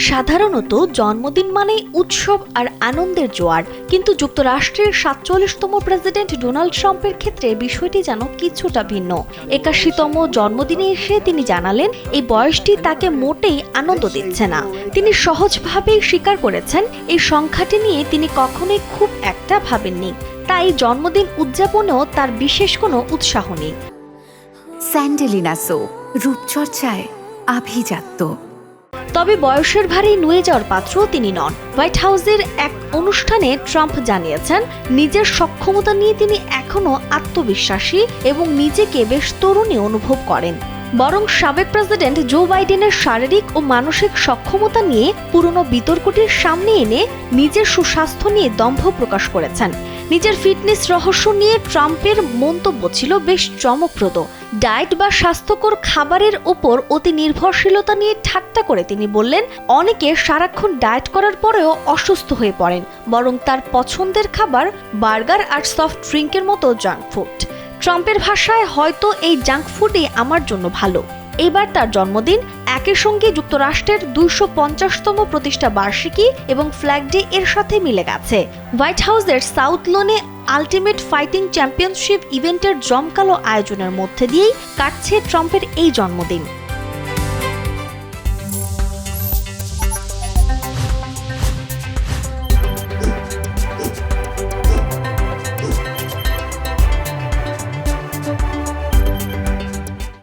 সাধারণত জন্মদিন মানে উৎসব আর আনন্দের জোয়ার, কিন্তু যুক্তরাষ্ট্রের ৪৭তম প্রেসিডেন্ট ডোনাল্ড ট্রাম্পের ক্ষেত্রে বিষয়টি যেন কিছুটা ভিন্ন। ৮১তম জন্মদিনে এসে তিনি জানালেন এই বয়সটি তাকে মোটেই আনন্দ দিচ্ছে না। তিনি সহজভাবেই স্বীকার করেছেন এই সংখ্যাটি নিয়ে তিনি কখনোই খুব একটা ভাবেননি, তাই জন্মদিন উদযাপনেও তার বিশেষ কোনো উৎসাহ নেই। স্যান্ডেলিনা সো রূপচর্চায় আভিজাত্য। তবে বয়সের ভারে নুয়ে যাওয়ার পাত্র তিনি নন। হোয়াইট হাউসের এক অনুষ্ঠানে ট্রাম্প জানিয়েছেন নিজের সক্ষমতা নিয়ে তিনি এখনও আত্মবিশ্বাসী এবং নিজেকে বেশ তরুণী অনুভব করেন। বরং সাবেক প্রেসিডেন্ট জো বাইডেনের শারীরিক ও মানসিক সক্ষমতা নিয়ে পুরনো বিতর্কটির সামনে এনে নিজের সুস্বাস্থ্য নিয়ে দম্ভ প্রকাশ করেছেন। নিজের ফিটনেস রহস্য নিয়ে ট্রাম্পের মন্তব্য ছিল বেশ চমকপ্রদ। ডায়েট বা স্বাস্থ্যকর খাবারের ওপর অতি নির্ভরশীলতা নিয়ে ঠাট্টা করে তিনি বললেন, অনেকে সারাক্ষণ ডায়েট করার পরেও অসুস্থ হয়ে পড়েন, বরং তার পছন্দের খাবার বার্গার আর সফট ড্রিঙ্কের মতো জাঙ্ক ফুড। ট্রাম্পের ভাষায়, হয়তো এই জাঙ্ক ফুডই আমার জন্য ভালো। এবার তার জন্মদিন, একই সঙ্গে যুক্তরাষ্ট্রের ২৫০তম প্রতিষ্ঠা বার্ষিকী এবং ফ্ল্যাগ ডে এর সাথে মিলে গেছে। হোয়াইট হাউসের সাউথ লনে আল্টিমেট ফাইটিং চ্যাম্পিয়নশিপ ইভেন্টের জমকালো আয়োজনের মধ্যে দিয়েই কাটছে ট্রাম্পের এই জন্মদিন।